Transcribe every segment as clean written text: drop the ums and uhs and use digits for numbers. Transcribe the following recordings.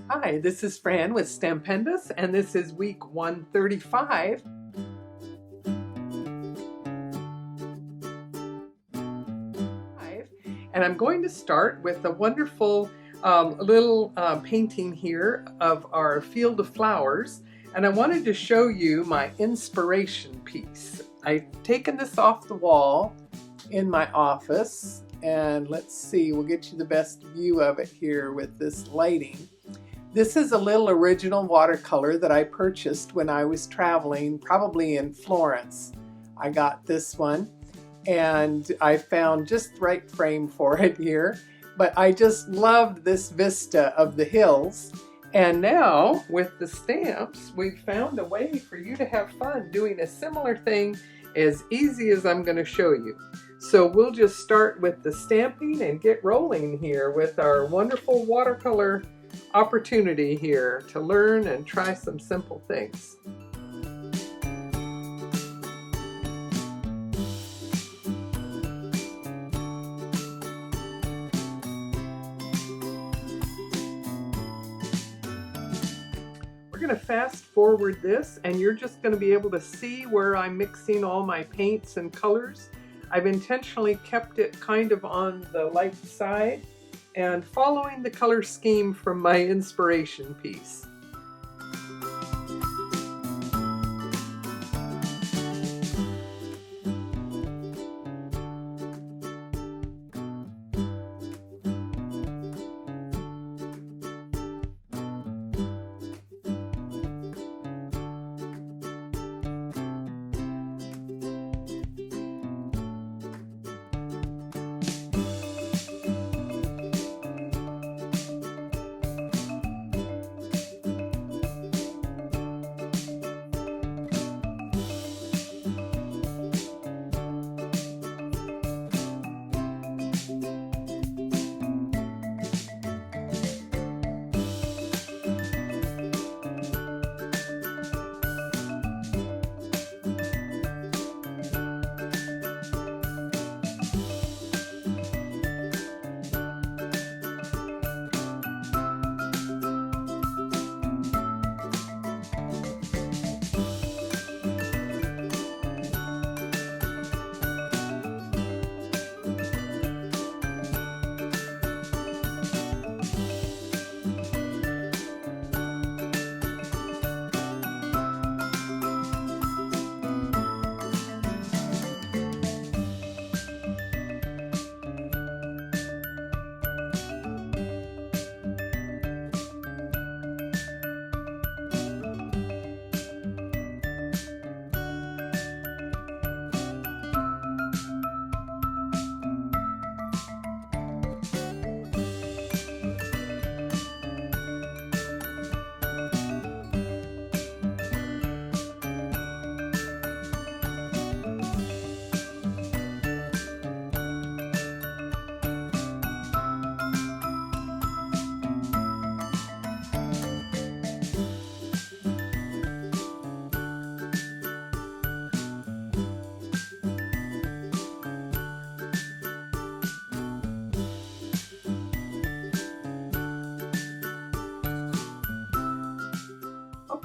Hi, this is Fran with Stampendous, and this is week 135. And I'm going to start with a wonderful little painting here of our field of flowers. And I wanted to show you my inspiration piece. I've taken this off the wall in my office, and let's see, we'll get you the best view of it here with this lighting. This is a little original watercolor that I purchased when I was traveling, probably in Florence. I got this one and I found just the right frame for it here. But I just loved this vista of the hills. And now with the stamps, we've found a way for you to have fun doing a similar thing as easy as I'm going to show you. So we'll just start with the stamping and get rolling here with our wonderful watercolor opportunity here to learn and try some simple things. We're going to fast forward this, and you're just going to be able to see where I'm mixing all my paints and colors. I've intentionally kept it kind of on the light side and following the color scheme from my inspiration piece.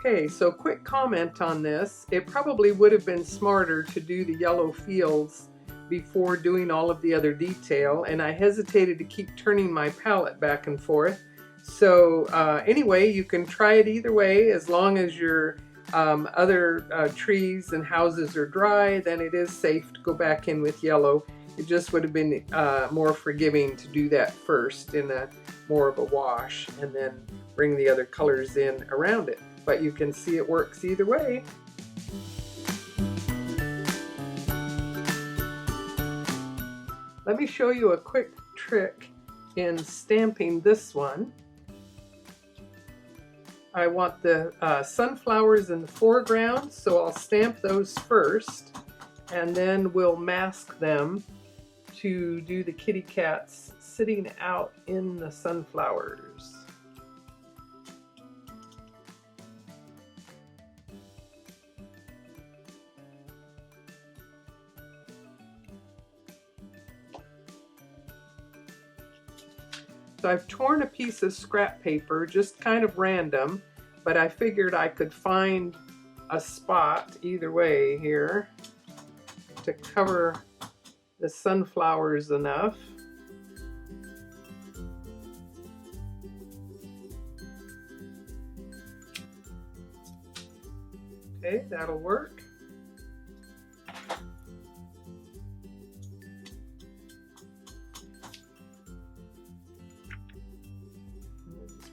Okay, so quick comment on this. It probably would have been smarter to do the yellow fields before doing all of the other detail, and I hesitated to keep turning my palette back and forth. So anyway, you can try it either way. As long as your other trees and houses are dry, then it is safe to go back in with yellow. It just would have been more forgiving to do that first in a more of a wash and then bring the other colors in around it. But you can see it works either way. Let me show you a quick trick in stamping this one. I want the sunflowers in the foreground, so I'll stamp those first, and then we'll mask them to do the kitty cats sitting out in the sunflowers. So I've torn a piece of scrap paper, just kind of random, but I figured I could find a spot either way here to cover the sunflowers enough. Okay, that'll work.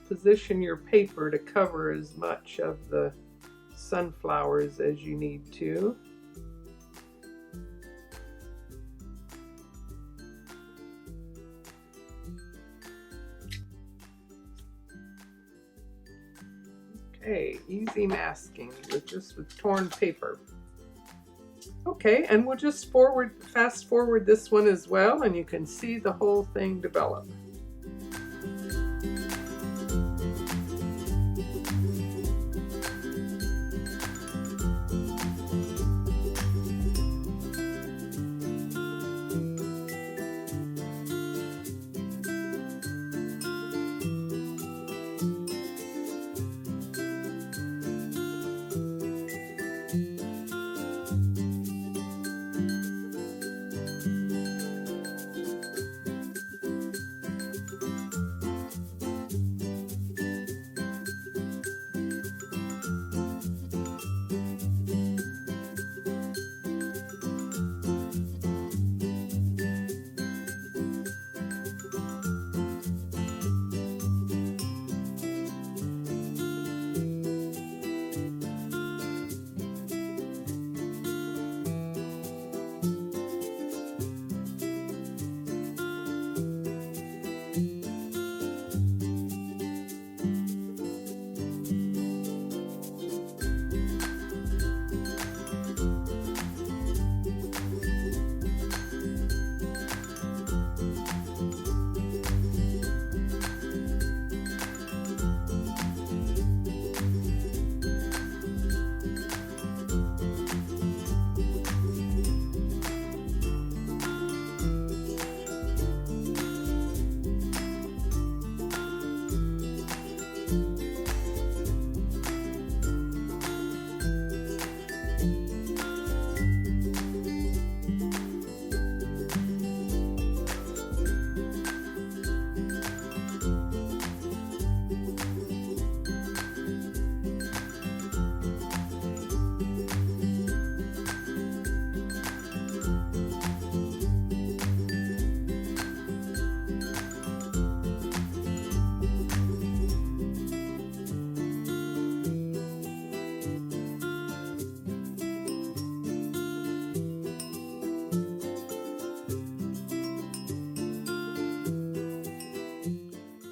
Position your paper to cover as much of the sunflowers as you need to. Okay, easy masking with torn paper. Okay, and we'll just fast forward this one as well, and you can see the whole thing develop.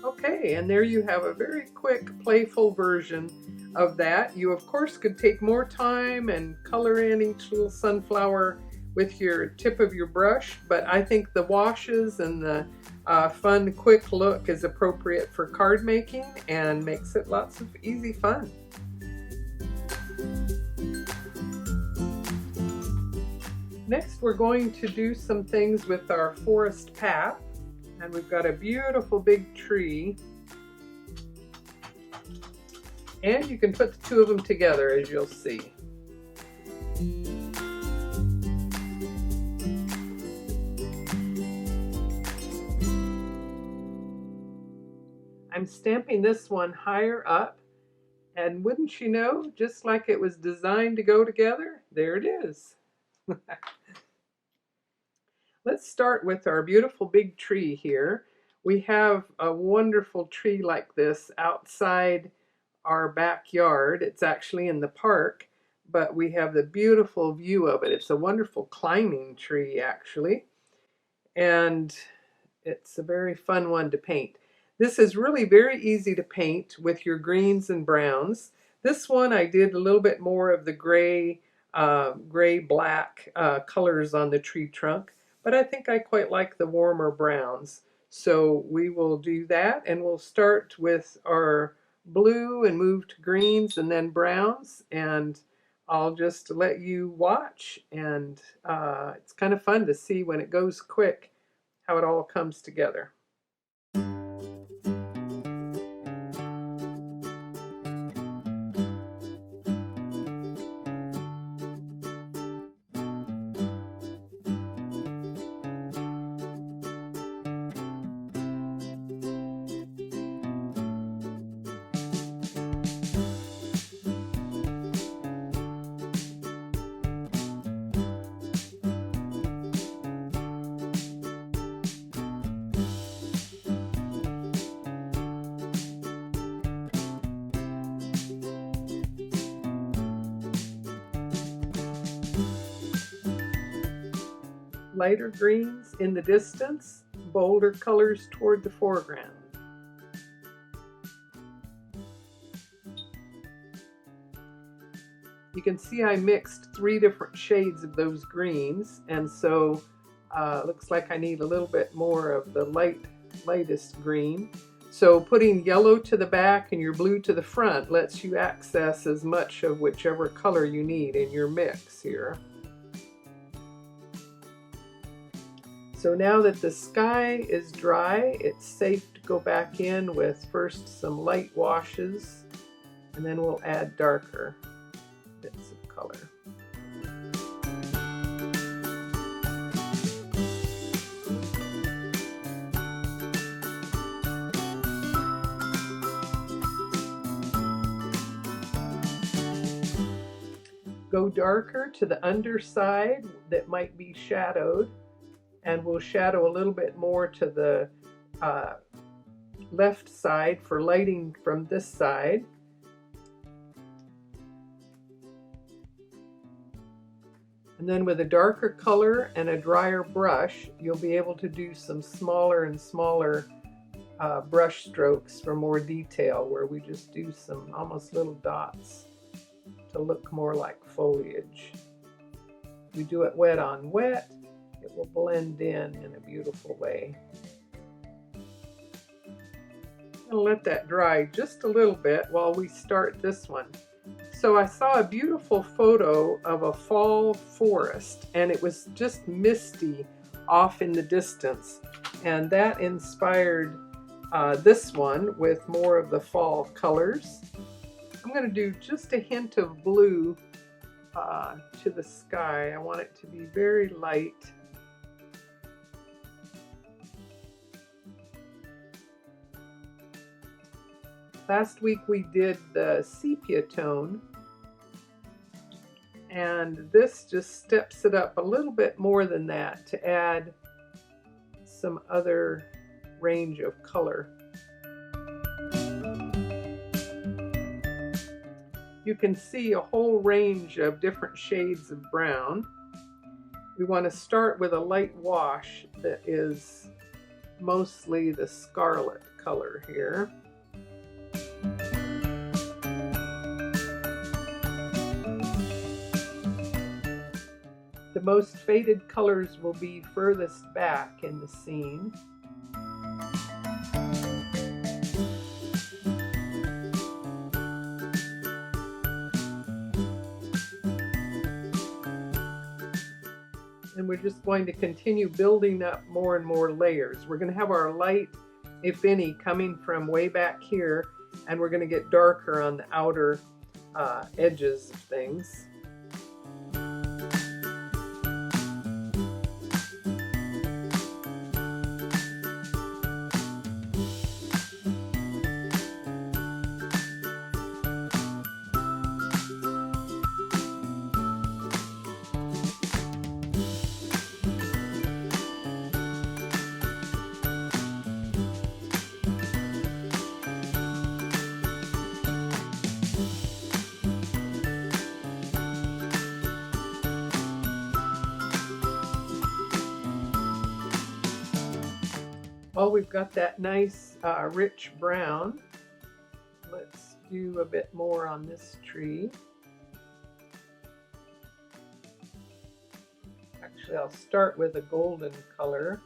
Okay, and there you have a very quick, playful version of that. You, of course, could take more time and color in each little sunflower with your tip of your brush, but I think the washes and the fun, quick look is appropriate for card making and makes it lots of easy fun. Next, we're going to do some things with our forest path. And we've got a beautiful big tree. And you can put the two of them together, as you'll see. I'm stamping this one higher up. And wouldn't you know, just like it was designed to go together, there it is. Let's start with our beautiful big tree here. We have a wonderful tree like this outside our backyard. It's actually in the park, but we have the beautiful view of it. It's a wonderful climbing tree, actually, and it's a very fun one to paint. This is really very easy to paint with your greens and browns. This one I did a little bit more of the gray-black colors on the tree trunk. But I think I quite like the warmer browns. So we will do that, and we'll start with our blue and move to greens and then browns, and I'll just let you watch, and it's kind of fun to see when it goes quick how it all comes together. lighter greens in the distance, bolder colors toward the foreground. You can see I mixed 3 different shades of those greens, and so looks like I need a little bit more of the lightest green. So putting yellow to the back and your blue to the front lets you access as much of whichever color you need in your mix here. So now that the sky is dry, it's safe to go back in with first some light washes, and then we'll add darker bits of color. Go darker to the underside that might be shadowed, and we'll shadow a little bit more to the left side for lighting from this side. And then with a darker color and a drier brush, you'll be able to do some smaller and smaller brush strokes for more detail, where we just do some almost little dots to look more like foliage. If we do it wet on wet, it will blend in a beautiful way. I'll let that dry just a little bit while we start this one. So I saw a beautiful photo of a fall forest, and it was just misty off in the distance, and that inspired this one with more of the fall colors. I'm going to do just a hint of blue to the sky. I want it to be very light. Last week we did the sepia tone, and this just steps it up a little bit more than that to add some other range of color. You can see a whole range of different shades of brown. We want to start with a light wash that is mostly the scarlet color here. The most faded colors will be furthest back in the scene. And we're just going to continue building up more and more layers. We're going to have our light, if any, coming from way back here, and we're going to get darker on the outer edges of things. Well, we've got that nice rich brown. Let's do a bit more on this tree. Actually, I'll start with a golden color.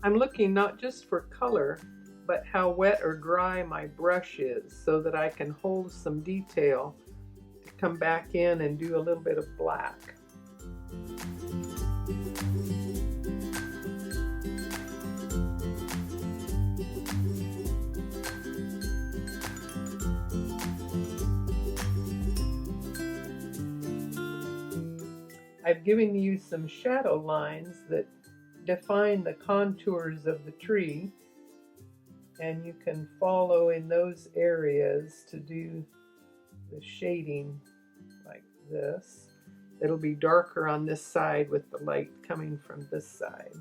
I'm looking not just for color, but how wet or dry my brush is, so that I can hold some detail to come back in and do a little bit of black. I've given you some shadow lines that define the contours of the tree, and you can follow in those areas to do the shading like this. It'll be darker on this side with the light coming from this side.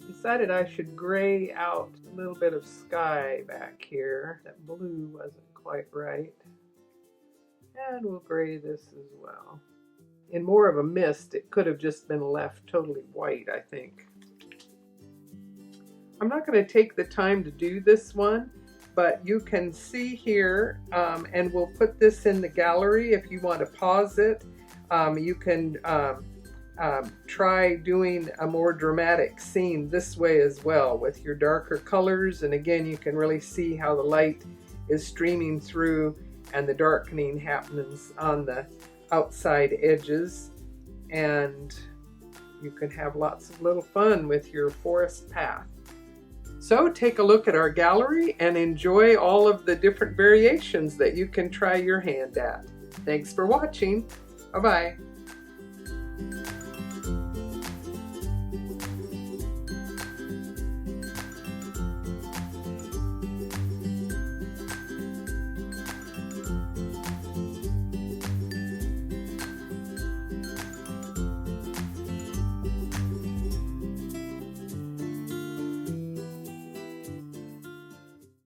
Decided I should gray out a little bit of sky back here. That blue wasn't quite right. And we'll gray this as well. In more of a mist, it could have just been left totally white, I think. I'm not going to take the time to do this one, but you can see here, and we'll put this in the gallery if you want to pause it. You can try doing a more dramatic scene this way as well with your darker colors, and again you can really see how the light is streaming through and the darkening happens on the outside edges, and you can have lots of little fun with your forest path. So take a look at our gallery and enjoy all of the different variations that you can try your hand at. Thanks for watching. Bye-bye.